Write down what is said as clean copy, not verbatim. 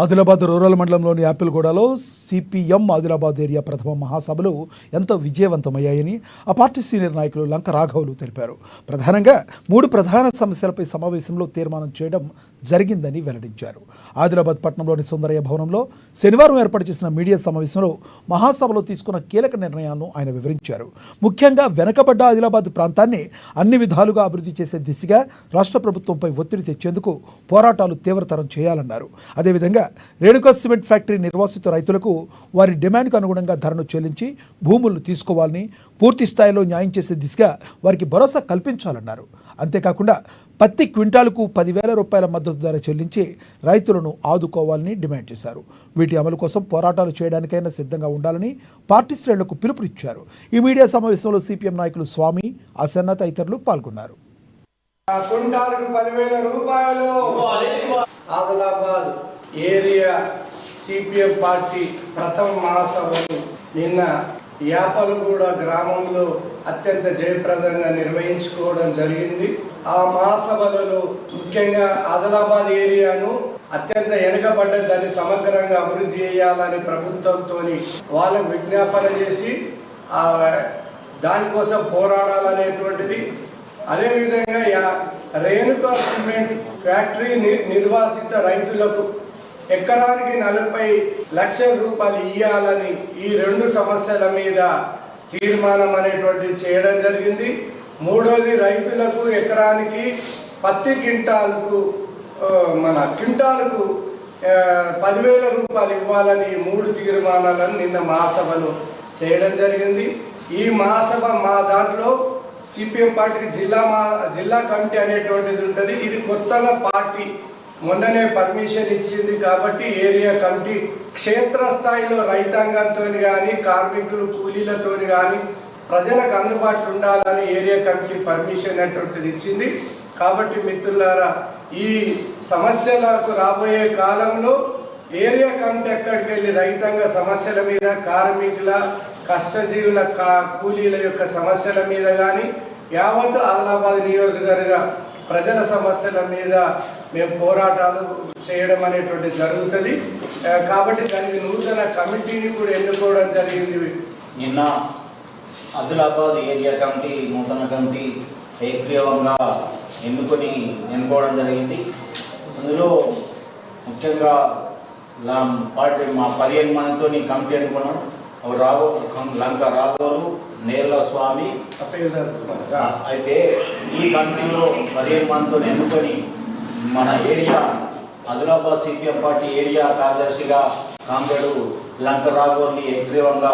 Adilabad rural మండలంలోని యాపిల్గూడలో CPM Adilabad area ప్రథమ మహాసభలు ఎంతో విజయవంతమయ్యాయని ఆ పార్టీ సీనియర్ నాయకులు లంక రాఘవులు తెలిపారు. ప్రధానంగా 3 ప్రధాన సమస్యలపై సమావేశంలో తీర్మానం చేయడం జరిగిందని వెల్లడించారు. ఆదిలాబాద్ పట్టణంలోని సుందరయ్య భవనంలో శనివారం ఏర్పాటు చేసిన మీడియా సమావేశంలో మహాసభలో తీసుకున్న కీలక నిర్ణయాలను ఆయన వివరించారు. ముఖ్యంగా వెనకబడ్డ ఆదిలాబాద్ ప్రాంతాన్ని అన్ని విధాలుగా అభివృద్ధి చేసే దిశగా రాష్ట్ర ప్రభుత్వంపై ఒత్తిడి తెచ్చేందుకు పోరాటాలు తీవ్రతరం చేయాలన్నారు. అదేవిధంగా రేణుకా సిమెంట్ ఫ్యాక్టరీ నిర్వాసిత రైతులకు వారి డిమాండ్కు అనుగుణంగా ధరను చెల్లించి భూములను తీసుకోవాలని, పూర్తి స్థాయిలో న్యాయం చేసే దిశగా వారికి భరోసా కల్పించాలన్నారు. అంతేకాకుండా పత్తి క్వింటాలకు 10,000 రూపాయల మద్దతు ధర చెల్లించి రైతులను ఆదుకోవాలని డిమాండ్ చేశారు. వీటి అమలు కోసం పోరాటాలు చేయడానికైనా సిద్ధంగా ఉండాలని పార్టీ శ్రేణులకు పిలుపునిచ్చారు. ఈ మీడియా సమావేశంలో సిపిఎం నాయకులు స్వామి, అసన్న తదితరులు పాల్గొన్నారు. క్వింటాలకు 10,000 రూపాయలు ఆదిలాబాద్ ఏరియా సిపిఎం పార్టీ ప్రథమ మహాసభను నిన్న యాపలగూడ గ్రామంలో అత్యంత జయప్రదంగా నిర్వహించుకోవడం జరిగింది. ఆ మహాసభలలో ముఖ్యంగా ఆదిలాబాద్ ఏరియాను అత్యంత వెనుకబడ్డ దాన్ని సమగ్రంగా అభివృద్ధి చేయాలని ప్రభుత్వంతో వాళ్ళకు విజ్ఞాపన చేసి దానికోసం పోరాడాలనేటువంటిది. అదేవిధంగా రేణుకా సిమెంట్ ఫ్యాక్టరీ నిర్వాసిత రైతులకు ఎకరానికి 40 లక్షల రూపాయలు ఇవ్వాలని ఈ 2 సమస్యల మీద తీర్మానం అనేటువంటిది చేయడం జరిగింది. మూడోది, రైతులకు ఎకరానికి పత్తి క్వింటాలకు 10,000 రూపాయలు ఇవ్వాలని 3 తీర్మానాలను నిన్న మహాసభలో చేయడం జరిగింది. ఈ మహాసభ మా దాంట్లో సిపిఎం పార్టీకి జిల్లా కమిటీ అనేటువంటిది ఉంటుంది. ఇది కొత్తగా పార్టీ మొన్ననే పర్మిషన్ ఇచ్చింది కాబట్టి ఏరియా కమిటీ క్షేత్రస్థాయిలో రైతాంగంతో కానీ, కార్మికులు కూలీలతో కానీ ప్రజలకు అందుబాటులో ఉండాలని ఏరియా కమిటీ పర్మిషన్ అనేటువంటిది ఇచ్చింది. కాబట్టి మిత్రులారా, ఈ సమస్యలకు రాబోయే కాలంలో ఏరియా కమిటీ ఎక్కడికి వెళ్ళి రైతాంగ సమస్యల మీద, కార్మికుల కష్టజీవుల కూలీల యొక్క సమస్యల మీద కానీ, యావత్ ఆదిలాబాద్ నియోజకవర్గ ప్రజల సమస్యల మీద మేము పోరాటాలు చేయడం అనేటువంటి జరుగుతుంది. కాబట్టి దానికి నూతన కమిటీని కూడా ఎన్నుకోవడం జరిగింది. నిన్న ఆదిలాబాద్ ఏరియా కమిటీ నూతన కమిటీ ఏకగ్రీవంగా ఎన్నుకోవడం జరిగింది. అందులో ముఖ్యంగా పార్టీ మా 15 మందితో కమిటీ ఎన్నుకున్నాం. లంక రాఘవులు, నేర్ల స్వామి. అయితే ఈ కమిటీలో 15 మందితో ఎన్నుకొని మన area Adilabad CPM party area కార్యదర్శిగా కామ్రేడు లంక రాఘవుల్ని ఏకగ్రీవంగా